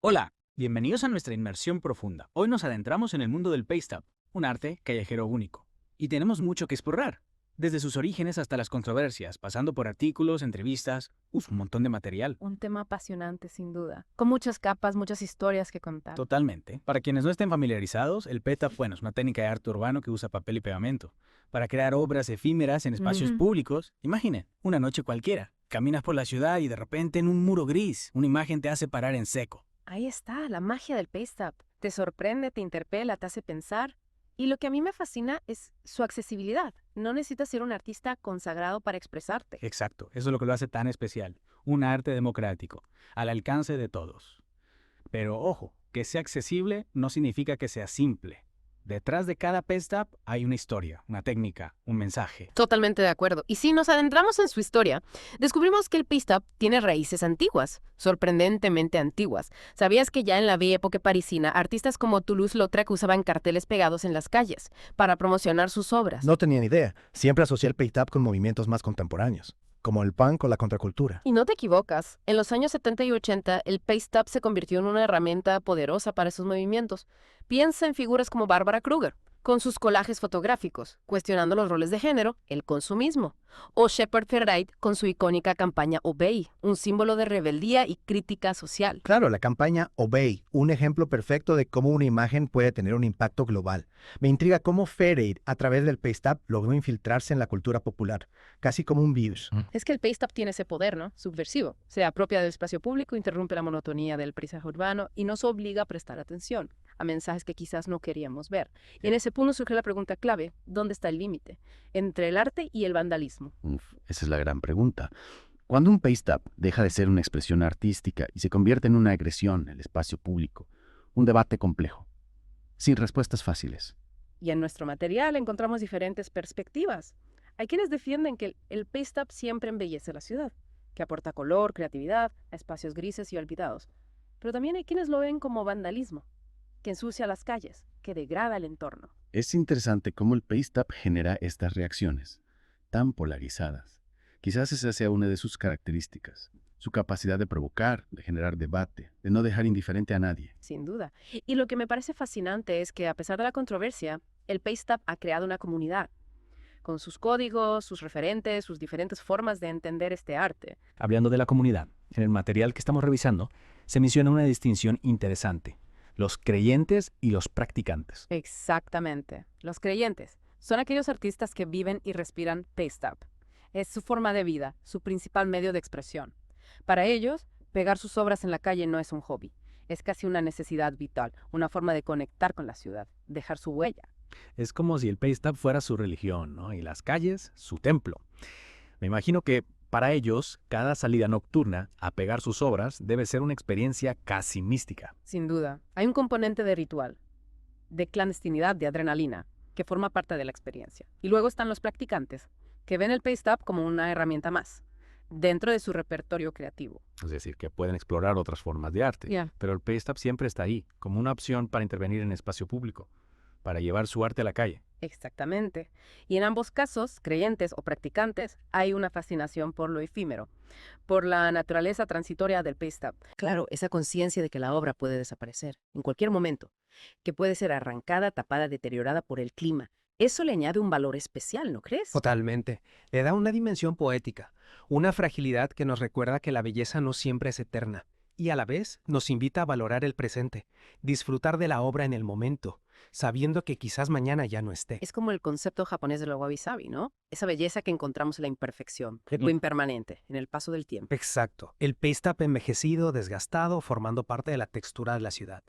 Hola, bienvenidos a nuestra inmersión profunda. Hoy nos adentramos en el mundo del paste up, un arte callejero único. Y tenemos mucho que explorar, desde sus orígenes hasta las controversias, pasando por artículos, entrevistas, un montón de material. Un tema apasionante, sin duda, con muchas capas, muchas historias que contar. Totalmente. Para quienes no estén familiarizados, el paste up, es una técnica de arte urbano que usa papel y pegamento para crear obras efímeras en espacios Ujú. públicos. Imaginen, una noche cualquiera. Caminas por la ciudad y de repente en un muro gris, una imagen te hace parar en seco. Ahí está, la magia del paste up. Te sorprende, te interpela, te hace pensar. Y lo que a mí me fascina es su accesibilidad. No necesitas ser un artista consagrado para expresarte. Exacto, eso es lo que lo hace tan especial. Un arte democrático, al alcance de todos. Pero ojo, que sea accesible no significa que sea simple. Detrás de cada paste up hay una historia, una técnica, un mensaje. Totalmente de acuerdo. Y si nos adentramos en su historia, descubrimos que el paste up tiene raíces antiguas, sorprendentemente antiguas. ¿Sabías que ya en la Belle Époque parisina, artistas como Toulouse-Lautrec usaban carteles pegados en las calles para promocionar sus obras? No tenía ni idea. Siempre asocié el paste-up con movimientos más contemporáneos, como el punk o la contracultura. Y no te equivocas, en los años 70 y 80 el paste up se convirtió en una herramienta poderosa para esos movimientos. Piensa en figuras como Barbara Kruger, con sus collages fotográficos, cuestionando los roles de género, el consumismo. O Shepard Fairey con su icónica campaña Obey, un símbolo de rebeldía y crítica social. Claro, la campaña Obey, un ejemplo perfecto de cómo una imagen puede tener un impacto global. Me intriga cómo Fairey, a través del paste-up, logró infiltrarse en la cultura popular, casi como un virus. Es que el paste up tiene ese poder, ¿no? Subversivo. Se apropia del espacio público, interrumpe la monotonía del paisaje urbano y nos obliga a prestar atención a mensajes que quizás no queríamos ver. Y en ese punto surge la pregunta clave, ¿dónde está el límite entre el arte y el vandalismo? Esa es la gran pregunta. Cuando un paste-up deja de ser una expresión artística y se convierte en una agresión en el espacio público, un debate complejo, sin respuestas fáciles. Y en nuestro material encontramos diferentes perspectivas. Hay quienes defienden que el paste up siempre embellece la ciudad, que aporta color, creatividad a espacios grises y olvidados. Pero también hay quienes lo ven como vandalismo, que ensucia las calles, que degrada el entorno. Es interesante cómo el paste-up genera estas reacciones, tan polarizadas. Quizás esa sea una de sus características, su capacidad de provocar, de generar debate, de no dejar indiferente a nadie. Sin duda. Y lo que me parece fascinante es que, a pesar de la controversia, el paste up ha creado una comunidad, con sus códigos, sus referentes, sus diferentes formas de entender este arte. Hablando de la comunidad, en el material que estamos revisando, se menciona una distinción interesante: los creyentes y los practicantes. Exactamente. Los creyentes son aquellos artistas que viven y respiran paste up. Es su forma de vida, su principal medio de expresión. Para ellos, pegar sus obras en la calle no es un hobby, es casi una necesidad vital, una forma de conectar con la ciudad, dejar su huella. Es como si el paste up fuera su religión, ¿no? Y las calles, su templo. Me imagino que para ellos, cada salida nocturna a pegar sus obras debe ser una experiencia casi mística. Sin duda, hay un componente de ritual, de clandestinidad, de adrenalina, que forma parte de la experiencia. Y luego están los practicantes, que ven el paste up como una herramienta más, dentro de su repertorio creativo. Es decir, que pueden explorar otras formas de arte. Ya. Pero el paste up siempre está ahí, como una opción para intervenir en espacio público, para llevar su arte a la calle. Exactamente. Y en ambos casos, creyentes o practicantes, hay una fascinación por lo efímero, por la naturaleza transitoria del paste up. Claro, esa conciencia de que la obra puede desaparecer en cualquier momento, que puede ser arrancada, tapada, deteriorada por el clima. Eso le añade un valor especial, ¿no crees? Totalmente. Le da una dimensión poética, una fragilidad que nos recuerda que la belleza no siempre es eterna y a la vez nos invita a valorar el presente, disfrutar de la obra en el momento, sabiendo que quizás mañana ya no esté. Es como el concepto japonés de lo wabi-sabi, ¿no? Esa belleza que encontramos en la imperfección, lo impermanente, en el paso del tiempo. Exacto. El paste-up envejecido, desgastado, formando parte de la textura de la ciudad.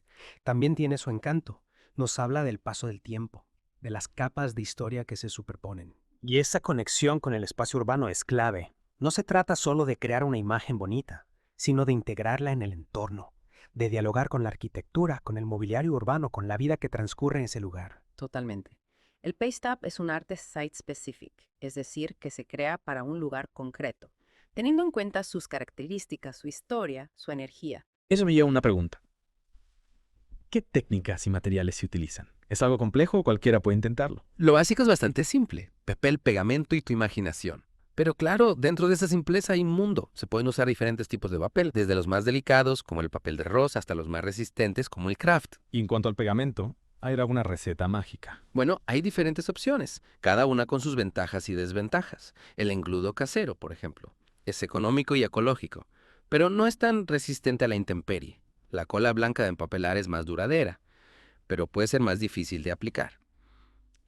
También tiene su encanto. Nos habla del paso del tiempo, de las capas de historia que se superponen. Y esa conexión con el espacio urbano es clave. No se trata solo de crear una imagen bonita, sino de integrarla en el entorno, de dialogar con la arquitectura, con el mobiliario urbano, con la vida que transcurre en ese lugar. Totalmente. El paste up es un arte site-specific, es decir, que se crea para un lugar concreto, teniendo en cuenta sus características, su historia, su energía. Eso me lleva a una pregunta. ¿Qué técnicas y materiales se utilizan? ¿Es algo complejo o cualquiera puede intentarlo? Lo básico es bastante simple: papel, pegamento y tu imaginación. Pero claro, dentro de esa simpleza hay un mundo. Se pueden usar diferentes tipos de papel, desde los más delicados, como el papel de rosa, hasta los más resistentes, como el craft. Y en cuanto al pegamento, ¿hay alguna receta mágica? Bueno, hay diferentes opciones, cada una con sus ventajas y desventajas. El engludo casero, por ejemplo, es económico y ecológico, pero no es tan resistente a la intemperie. La cola blanca de empapelar es más duradera, pero puede ser más difícil de aplicar.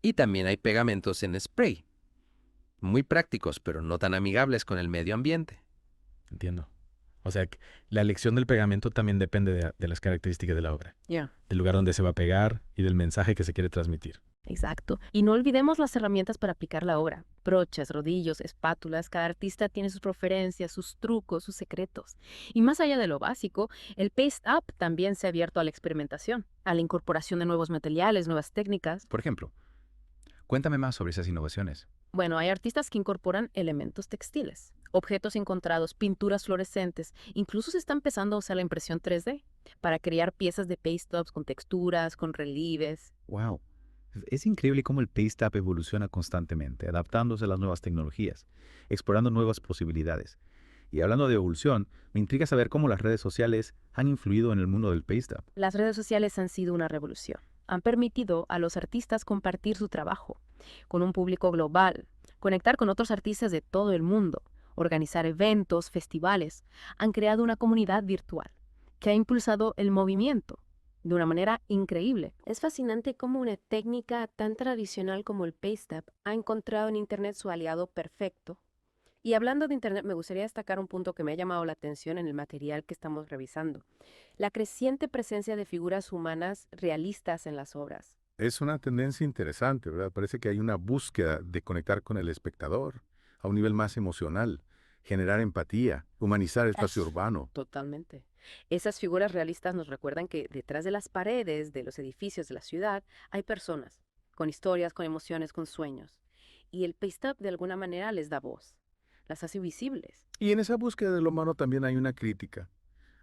Y también hay pegamentos en spray, muy prácticos, pero no tan amigables con el medio ambiente. Entiendo. O sea, que la elección del pegamento también depende de las características de la obra, Ya. del lugar donde se va a pegar y del mensaje que se quiere transmitir. Exacto. Y no olvidemos las herramientas para aplicar la obra. Brochas, rodillos, espátulas. Cada artista tiene sus preferencias, sus trucos, sus secretos. Y más allá de lo básico, el Paste Up también se ha abierto a la experimentación, a la incorporación de nuevos materiales, nuevas técnicas. Por ejemplo, cuéntame más sobre esas innovaciones. Bueno, hay artistas que incorporan elementos textiles, objetos encontrados, pinturas fluorescentes. Incluso se está empezando a usar la impresión 3D para crear piezas de paste ups con texturas, con relieves. Wow. Es increíble cómo el Paste evoluciona constantemente, adaptándose a las nuevas tecnologías, explorando nuevas posibilidades. Y hablando de evolución, me intriga saber cómo las redes sociales han influido en el mundo del Paste. Las redes sociales han sido una revolución. Han permitido a los artistas compartir su trabajo con un público global, conectar con otros artistas de todo el mundo, organizar eventos, festivales. Han creado una comunidad virtual que ha impulsado el movimiento de una manera increíble. Es fascinante cómo una técnica tan tradicional como el paste up ha encontrado en Internet su aliado perfecto. Y hablando de Internet, me gustaría destacar un punto que me ha llamado la atención en el material que estamos revisando: la creciente presencia de figuras humanas realistas en las obras. Es una tendencia interesante, ¿verdad? Parece que hay una búsqueda de conectar con el espectador a un nivel más emocional, generar empatía, humanizar el espacio urbano. Totalmente. Esas figuras realistas nos recuerdan que detrás de las paredes de los edificios de la ciudad hay personas, con historias, con emociones, con sueños. Y el paste up de alguna manera les da voz, las hace visibles. Y en esa búsqueda del humano también hay una crítica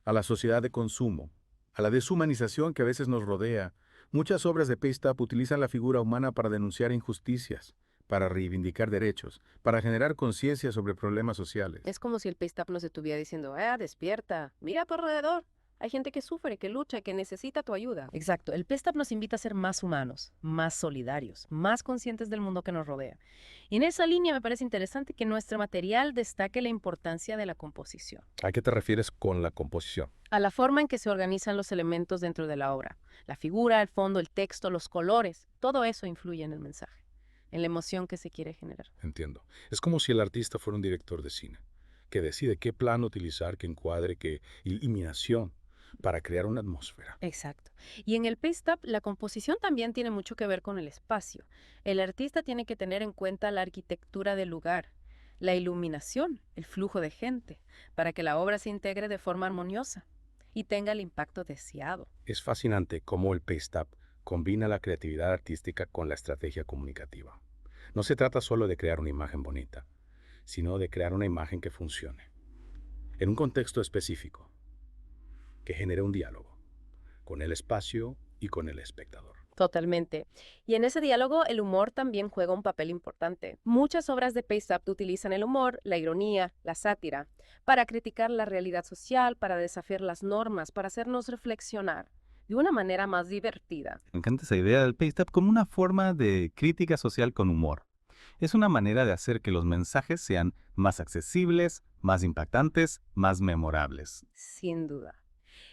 a la sociedad de consumo, a la deshumanización que a veces nos rodea. Muchas obras de paste up utilizan la figura humana para denunciar injusticias, para reivindicar derechos, para generar conciencia sobre problemas sociales. Es como si el paste up nos estuviera diciendo: despierta, mira a tu alrededor. Hay gente que sufre, que lucha, que necesita tu ayuda. Exacto. El paste up nos invita a ser más humanos, más solidarios, más conscientes del mundo que nos rodea. Y en esa línea me parece interesante que nuestro material destaque la importancia de la composición. ¿A qué te refieres con la composición? A la forma en que se organizan los elementos dentro de la obra. La figura, el fondo, el texto, los colores, todo eso influye en el mensaje, en la emoción que se quiere generar. Entiendo. Es como si el artista fuera un director de cine, que decide qué plano utilizar, qué encuadre, qué iluminación, para crear una atmósfera. Exacto. Y en el paste up, la composición también tiene mucho que ver con el espacio. El artista tiene que tener en cuenta la arquitectura del lugar, la iluminación, el flujo de gente, para que la obra se integre de forma armoniosa y tenga el impacto deseado. Es fascinante cómo el paste up combina la creatividad artística con la estrategia comunicativa. No se trata solo de crear una imagen bonita, sino de crear una imagen que funcione, en un contexto específico, que genere un diálogo con el espacio y con el espectador. Totalmente. Y en ese diálogo el humor también juega un papel importante. Muchas obras de paste up utilizan el humor, la ironía, la sátira, para criticar la realidad social, para desafiar las normas, para hacernos reflexionar de una manera más divertida. Me encanta esa idea del Paste Up como una forma de crítica social con humor. Es una manera de hacer que los mensajes sean más accesibles, más impactantes, más memorables. Sin duda.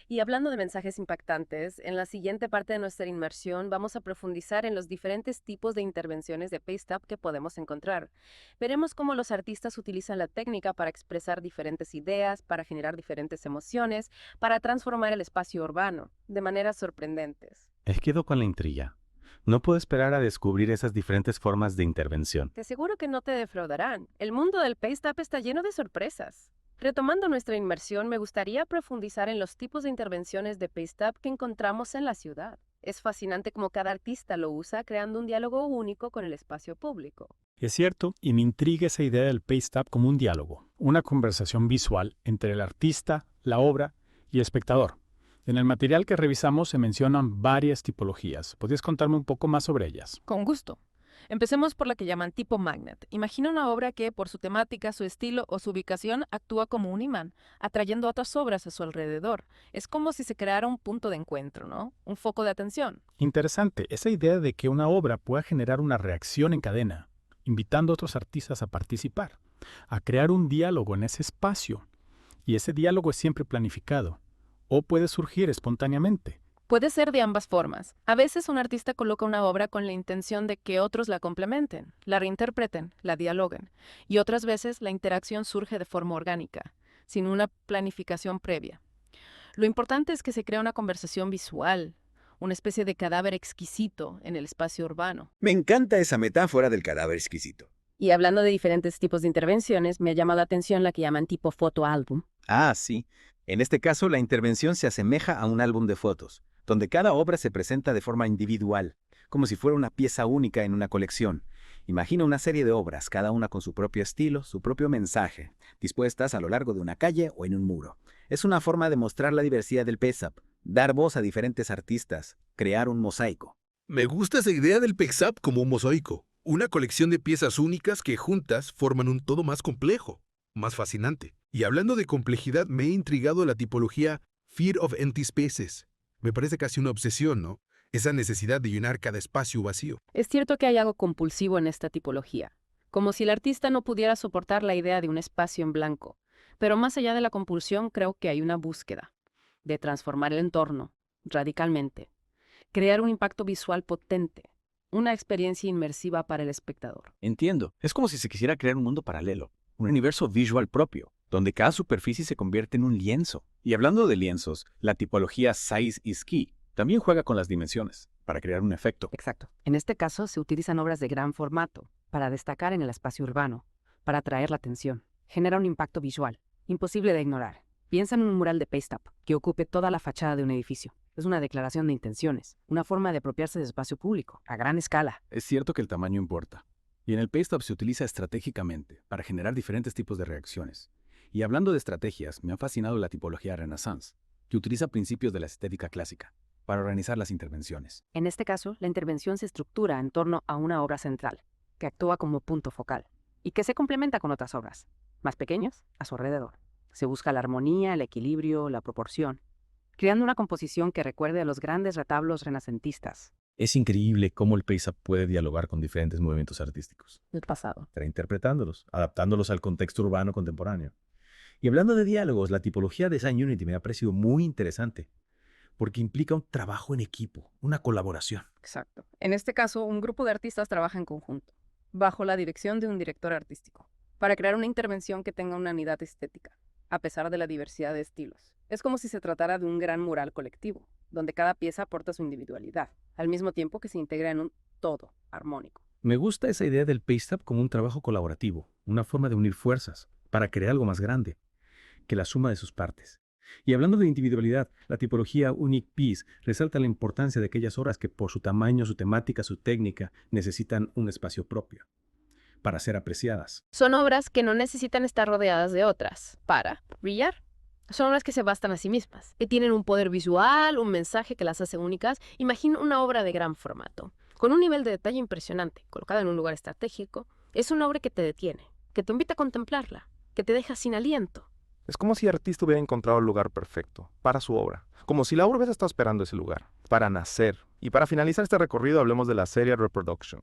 Y hablando de mensajes impactantes, en la siguiente parte de nuestra inmersión vamos a profundizar en los diferentes tipos de intervenciones de paste up que podemos encontrar. Veremos cómo los artistas utilizan la técnica para expresar diferentes ideas, para generar diferentes emociones, para transformar el espacio urbano de maneras sorprendentes. Quedo con la intriga. No puedo esperar a descubrir esas diferentes formas de intervención. Te aseguro que no te defraudarán. El mundo del paste up está lleno de sorpresas. Retomando nuestra inmersión, me gustaría profundizar en los tipos de intervenciones de paste up que encontramos en la ciudad. Es fascinante cómo cada artista lo usa, creando un diálogo único con el espacio público. Es cierto, y me intriga esa idea del paste up como un diálogo, una conversación visual entre el artista, la obra y el espectador. En el material que revisamos se mencionan varias tipologías. ¿Podrías contarme un poco más sobre ellas? Con gusto. Empecemos por la que llaman tipo magnet. Imagina una obra que, por su temática, su estilo o su ubicación, actúa como un imán, atrayendo otras obras a su alrededor. Es como si se creara un punto de encuentro, ¿no? Un foco de atención. Interesante, esa idea de que una obra pueda generar una reacción en cadena, invitando a otros artistas a participar, a crear un diálogo en ese espacio. Y ese diálogo es siempre planificado, o puede surgir espontáneamente. Puede ser de ambas formas. A veces un artista coloca una obra con la intención de que otros la complementen, la reinterpreten, la dialoguen. Y otras veces la interacción surge de forma orgánica, sin una planificación previa. Lo importante es que se crea una conversación visual, una especie de cadáver exquisito en el espacio urbano. Me encanta esa metáfora del cadáver exquisito. Y hablando de diferentes tipos de intervenciones, me ha llamado la atención la que llaman tipo fotoálbum. Ah, sí. En este caso, la intervención se asemeja a un álbum de fotos, donde cada obra se presenta de forma individual, como si fuera una pieza única en una colección. Imagina una serie de obras, cada una con su propio estilo, su propio mensaje, dispuestas a lo largo de una calle o en un muro. Es una forma de mostrar la diversidad del PESAP, dar voz a diferentes artistas, crear un mosaico. Me gusta esa idea del PEXAP como un mosaico, una colección de piezas únicas que juntas forman un todo más complejo, más fascinante. Y hablando de complejidad, me ha intrigado la tipología Fear of Empty Spaces. Me parece casi una obsesión, ¿no? Esa necesidad de llenar cada espacio vacío. Es cierto que hay algo compulsivo en esta tipología, como si el artista no pudiera soportar la idea de un espacio en blanco. Pero más allá de la compulsión, creo que hay una búsqueda de transformar el entorno radicalmente, crear un impacto visual potente, una experiencia inmersiva para el espectador. Entiendo. Es como si se quisiera crear un mundo paralelo, un universo visual propio, donde cada superficie se convierte en un lienzo. Y hablando de lienzos, la tipología Size is Key también juega con las dimensiones para crear un efecto. Exacto. En este caso se utilizan obras de gran formato para destacar en el espacio urbano, para atraer la atención. Genera un impacto visual, imposible de ignorar. Piensa en un mural de PasteUp que ocupe toda la fachada de un edificio. Es una declaración de intenciones, una forma de apropiarse de espacio público, a gran escala. Es cierto que el tamaño importa. Y en el PasteUp se utiliza estratégicamente para generar diferentes tipos de reacciones. Y hablando de estrategias, me ha fascinado la tipología Renaissance, que utiliza principios de la estética clásica para organizar las intervenciones. En este caso, la intervención se estructura en torno a una obra central, que actúa como punto focal, y que se complementa con otras obras, más pequeñas, a su alrededor. Se busca la armonía, el equilibrio, la proporción, creando una composición que recuerde a los grandes retablos renacentistas. Es increíble cómo el PasteUp puede dialogar con diferentes movimientos artísticos, El pasado. reinterpretándolos, adaptándolos al contexto urbano contemporáneo. Y hablando de diálogos, la tipología de Design Unity me ha parecido muy interesante, porque implica un trabajo en equipo, una colaboración. Exacto. En este caso, un grupo de artistas trabaja en conjunto, bajo la dirección de un director artístico, para crear una intervención que tenga una unidad estética, a pesar de la diversidad de estilos. Es como si se tratara de un gran mural colectivo, donde cada pieza aporta su individualidad, al mismo tiempo que se integra en un todo armónico. Me gusta esa idea del PasteUp como un trabajo colaborativo, una forma de unir fuerzas para crear algo más grande que la suma de sus partes. Y hablando de individualidad, la tipología Unique Piece resalta la importancia de aquellas obras que por su tamaño, su temática, su técnica, necesitan un espacio propio para ser apreciadas. Son obras que no necesitan estar rodeadas de otras para brillar. Son obras que se bastan a sí mismas, que tienen un poder visual, un mensaje que las hace únicas. Imagina una obra de gran formato, con un nivel de detalle impresionante, colocada en un lugar estratégico. Es una obra que te detiene, que te invita a contemplarla, que te deja sin aliento. Es como si el artista hubiera encontrado el lugar perfecto para su obra, como si la obra hubiera estado esperando ese lugar para nacer. Y para finalizar este recorrido hablemos de la serial reproduction,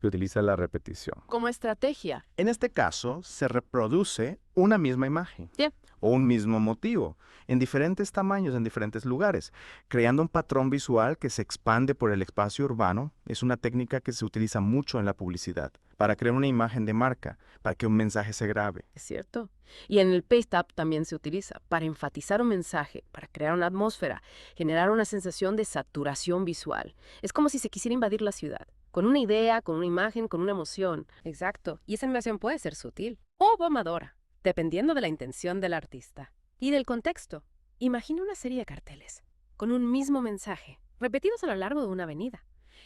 que utiliza la repetición. Como estrategia. En este caso, se reproduce una misma imagen Yeah. o un mismo motivo en diferentes tamaños, en diferentes lugares, creando un patrón visual que se expande por el espacio urbano. Es una técnica que se utiliza mucho en la publicidad para crear una imagen de marca, para que un mensaje se grabe. Es cierto. Y en el PasteUp también se utiliza para enfatizar un mensaje, para crear una atmósfera, generar una sensación de saturación visual. Es como si se quisiera invadir la ciudad, con una idea, con una imagen, con una emoción. Exacto. Y esa animación puede ser sutil o abrumadora, dependiendo de la intención del artista y del contexto. Imagina una serie de carteles con un mismo mensaje, repetidos a lo largo de una avenida.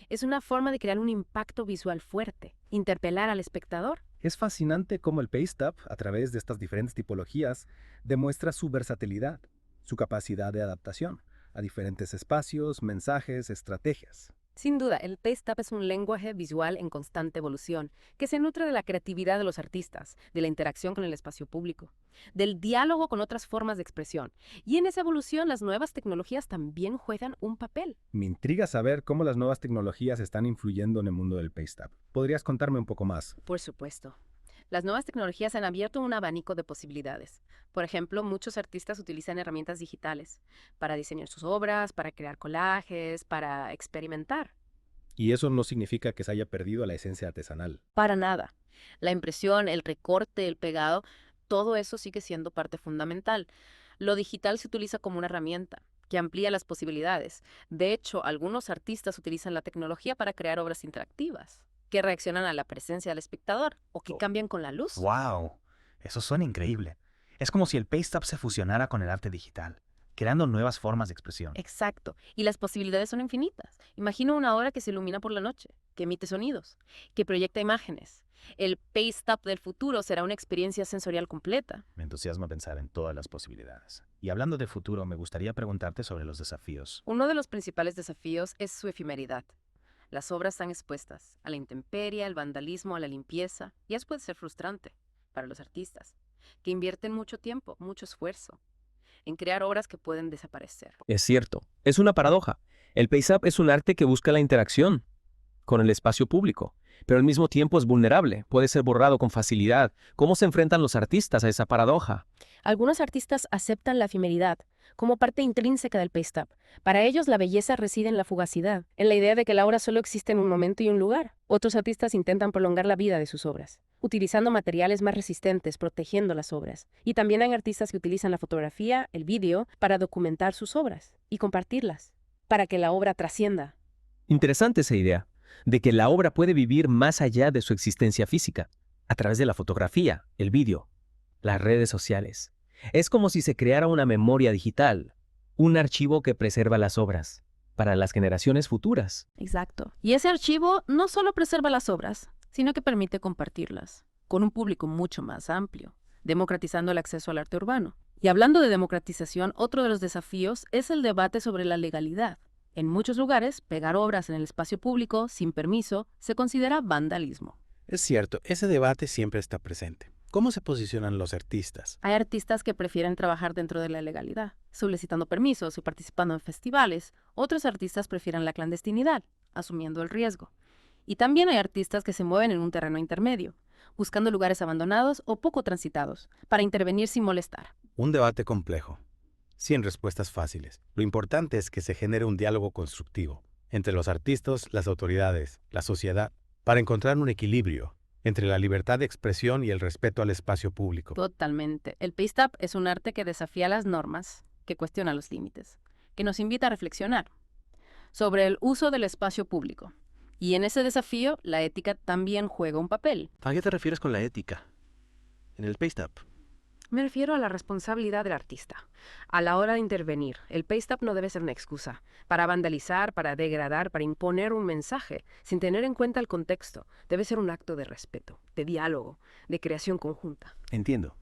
Es una forma de crear un impacto visual fuerte, interpelar al espectador. Es fascinante cómo el PasteUp, a través de estas diferentes tipologías, demuestra su versatilidad, su capacidad de adaptación a diferentes espacios, mensajes, estrategias. Sin duda, el Paste Up es un lenguaje visual en constante evolución, que se nutre de la creatividad de los artistas, de la interacción con el espacio público, del diálogo con otras formas de expresión. Y en esa evolución, las nuevas tecnologías también juegan un papel. Me intriga saber cómo las nuevas tecnologías están influyendo en el mundo del Paste Up. ¿Podrías contarme un poco más? Por supuesto. Las nuevas tecnologías han abierto un abanico de posibilidades. Por ejemplo, muchos artistas utilizan herramientas digitales para diseñar sus obras, para crear collages, para experimentar. Y eso no significa que se haya perdido la esencia artesanal. Para nada. La impresión, el recorte, el pegado, todo eso sigue siendo parte fundamental. Lo digital se utiliza como una herramienta que amplía las posibilidades. De hecho, algunos artistas utilizan la tecnología para crear obras interactivas que reaccionan a la presencia del espectador o que cambian con la luz. ¡Wow! Eso suena increíble. Es como si el Paste Up se fusionara con el arte digital, creando nuevas formas de expresión. Exacto. Y las posibilidades son infinitas. Imagina una obra que se ilumina por la noche, que emite sonidos, que proyecta imágenes. El Paste Up del futuro será una experiencia sensorial completa. Me entusiasma pensar en todas las posibilidades. Y hablando de futuro, me gustaría preguntarte sobre los desafíos. Uno de los principales desafíos es su efemeridad. Las obras están expuestas a la intemperie, al vandalismo, a la limpieza, y eso puede ser frustrante para los artistas, que invierten mucho tiempo, mucho esfuerzo en crear obras que pueden desaparecer. Es cierto, es una paradoja. El Paste Up es un arte que busca la interacción con el espacio público, pero al mismo tiempo es vulnerable, puede ser borrado con facilidad. ¿Cómo se enfrentan los artistas a esa paradoja? Algunos artistas aceptan la efemeridad como parte intrínseca del Paste Up. Para ellos, la belleza reside en la fugacidad, en la idea de que la obra solo existe en un momento y un lugar. Otros artistas intentan prolongar la vida de sus obras, utilizando materiales más resistentes, protegiendo las obras. Y también hay artistas que utilizan la fotografía, el vídeo, para documentar sus obras y compartirlas, para que la obra trascienda. Interesante esa idea, de que la obra puede vivir más allá de su existencia física, a través de la fotografía, el vídeo, las redes sociales. Es como si se creara una memoria digital, un archivo que preserva las obras para las generaciones futuras. Exacto. Y ese archivo no solo preserva las obras, sino que permite compartirlas con un público mucho más amplio, democratizando el acceso al arte urbano. Y hablando de democratización, otro de los desafíos es el debate sobre la legalidad. En muchos lugares, pegar obras en el espacio público sin permiso se considera vandalismo. Es cierto, ese debate siempre está presente. ¿Cómo se posicionan los artistas? Hay artistas que prefieren trabajar dentro de la legalidad, solicitando permisos y participando en festivales. Otros artistas prefieren la clandestinidad, asumiendo el riesgo. Y también hay artistas que se mueven en un terreno intermedio, buscando lugares abandonados o poco transitados, para intervenir sin molestar. Un debate complejo, sin respuestas fáciles. Lo importante es que se genere un diálogo constructivo entre los artistas, las autoridades, la sociedad, para encontrar un equilibrio entre la libertad de expresión y el respeto al espacio público. Totalmente. El Paste Up es un arte que desafía las normas, que cuestiona los límites, que nos invita a reflexionar sobre el uso del espacio público. Y en ese desafío, la ética también juega un papel. ¿A qué te refieres con la ética en el Paste Up? Me refiero a la responsabilidad del artista. A la hora de intervenir, el Paste Up no debe ser una excusa para vandalizar, para degradar, para imponer un mensaje, sin tener en cuenta el contexto. Debe ser un acto de respeto, de diálogo, de creación conjunta. Entiendo.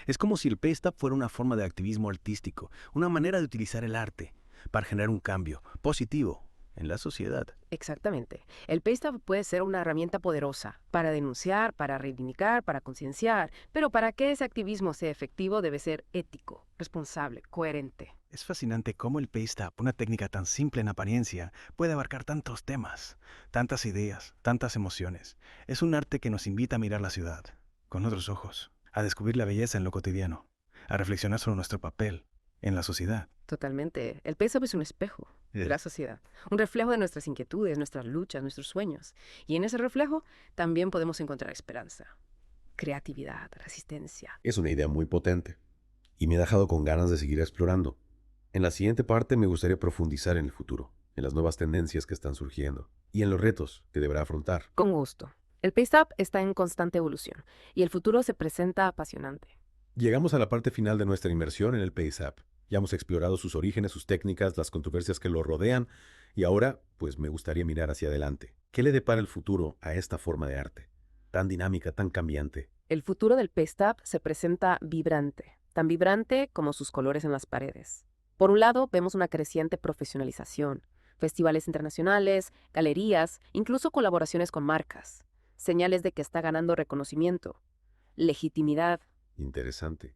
Es como si el Paste Up fuera una forma de activismo artístico, una manera de utilizar el arte para generar un cambio positivo en la sociedad. Exactamente. El Paste Up puede ser una herramienta poderosa para denunciar, para reivindicar, para concienciar, pero para que ese activismo sea efectivo debe ser ético, responsable, coherente. Es fascinante cómo el Paste Up, una técnica tan simple en apariencia, puede abarcar tantos temas, tantas ideas, tantas emociones. Es un arte que nos invita a mirar la ciudad con otros ojos, a descubrir la belleza en lo cotidiano, a reflexionar sobre nuestro papel en la sociedad. Totalmente. El Paste Up es un espejo de la sociedad, un reflejo de nuestras inquietudes, nuestras luchas, nuestros sueños. Y en ese reflejo también podemos encontrar esperanza, creatividad, resistencia. Es una idea muy potente y me ha dejado con ganas de seguir explorando. En la siguiente parte me gustaría profundizar en el futuro, en las nuevas tendencias que están surgiendo y en los retos que deberá afrontar. Con gusto. El Paste Up está en constante evolución y el futuro se presenta apasionante. Llegamos a la parte final de nuestra inmersión en el Paste Up. Ya hemos explorado sus orígenes, sus técnicas, las controversias que lo rodean y ahora, pues me gustaría mirar hacia adelante. ¿Qué le depara el futuro a esta forma de arte? Tan dinámica, tan cambiante. El futuro del Paste Up se presenta vibrante, tan vibrante como sus colores en las paredes. Por un lado, vemos una creciente profesionalización, festivales internacionales, galerías, incluso colaboraciones con marcas. Señales de que está ganando reconocimiento, legitimidad. Interesante.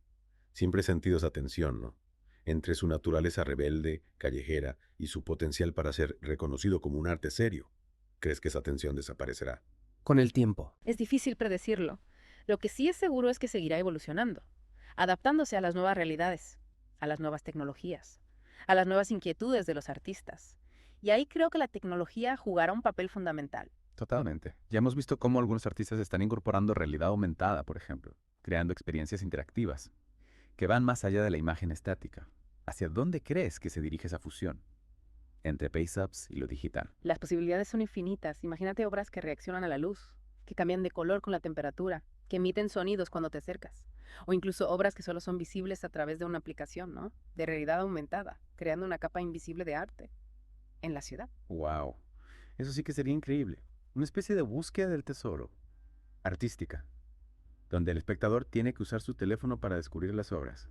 Siempre he sentido esa tensión, ¿no? Entre su naturaleza rebelde, callejera, y su potencial para ser reconocido como un arte serio. ¿Crees que esa tensión desaparecerá? Con el tiempo. Es difícil predecirlo. Lo que sí es seguro es que seguirá evolucionando, adaptándose a las nuevas realidades, a las nuevas tecnologías, a las nuevas inquietudes de los artistas. Y ahí creo que la tecnología jugará un papel fundamental. Totalmente. Ya hemos visto cómo algunos artistas están incorporando realidad aumentada, por ejemplo, creando experiencias interactivas, que van más allá de la imagen estática. ¿Hacia dónde crees que se dirige esa fusión entre paste-ups y lo digital? Las posibilidades son infinitas. Imagínate obras que reaccionan a la luz, que cambian de color con la temperatura, que emiten sonidos cuando te acercas. O incluso obras que solo son visibles a través de una aplicación, ¿no? De realidad aumentada, creando una capa invisible de arte en la ciudad. ¡Wow! Eso sí que sería increíble. Una especie de búsqueda del tesoro artística, donde el espectador tiene que usar su teléfono para descubrir las obras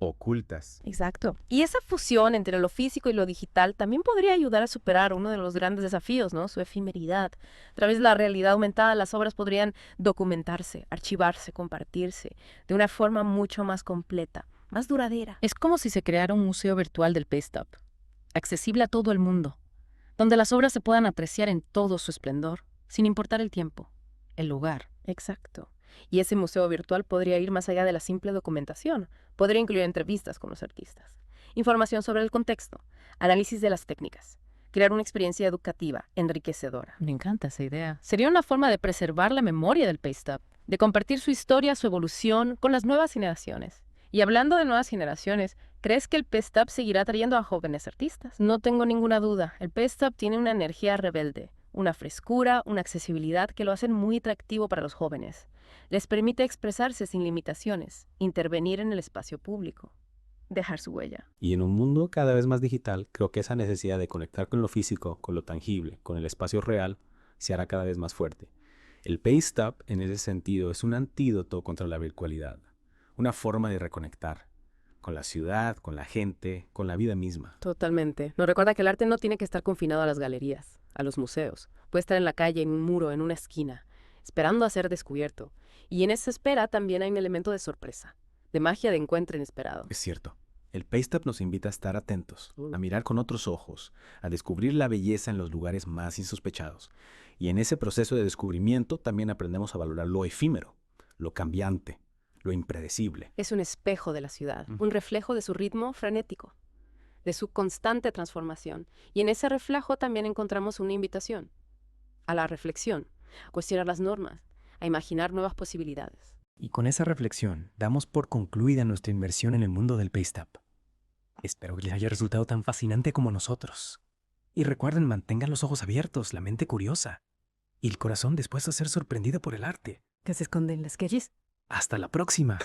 ocultas. Exacto. Y esa fusión entre lo físico y lo digital también podría ayudar a superar uno de los grandes desafíos, ¿no? Su efemeridad. A través de la realidad aumentada, las obras podrían documentarse, archivarse, compartirse de una forma mucho más completa, más duradera. Es como si se creara un museo virtual del paste-up, accesible a todo el mundo, donde las obras se puedan apreciar en todo su esplendor, sin importar el tiempo, el lugar. Exacto. Y ese museo virtual podría ir más allá de la simple documentación. Podría incluir entrevistas con los artistas, información sobre el contexto, análisis de las técnicas, crear una experiencia educativa, enriquecedora. Me encanta esa idea. Sería una forma de preservar la memoria del paste-up, de compartir su historia, su evolución con las nuevas generaciones. Y hablando de nuevas generaciones, ¿crees que el paste-up seguirá atrayendo a jóvenes artistas? No tengo ninguna duda. El paste-up tiene una energía rebelde, una frescura, una accesibilidad que lo hacen muy atractivo para los jóvenes. Les permite expresarse sin limitaciones, intervenir en el espacio público, dejar su huella. Y en un mundo cada vez más digital, creo que esa necesidad de conectar con lo físico, con lo tangible, con el espacio real, se hará cada vez más fuerte. El paste-up, en ese sentido, es un antídoto contra la virtualidad, una forma de reconectar con la ciudad, con la gente, con la vida misma. Totalmente. Nos recuerda que el arte no tiene que estar confinado a las galerías, a los museos. Puede estar en la calle, en un muro, en una esquina, esperando a ser descubierto. Y en esa espera también hay un elemento de sorpresa, de magia de encuentro inesperado. Es cierto. El paste-up nos invita a estar atentos, a mirar con otros ojos, a descubrir la belleza en los lugares más insospechados. Y en ese proceso de descubrimiento también aprendemos a valorar lo efímero, lo cambiante, lo impredecible. Es un espejo de la ciudad, un reflejo de su ritmo frenético, de su constante transformación. Y en ese reflejo también encontramos una invitación a la reflexión, a cuestionar las normas, a imaginar nuevas posibilidades. Y con esa reflexión, damos por concluida nuestra inmersión en el mundo del paste-up. Espero que les haya resultado tan fascinante como nosotros. Y recuerden, mantengan los ojos abiertos, la mente curiosa y el corazón dispuesto a ser sorprendido por el arte. Que se esconde en las calles. ¡Hasta la próxima!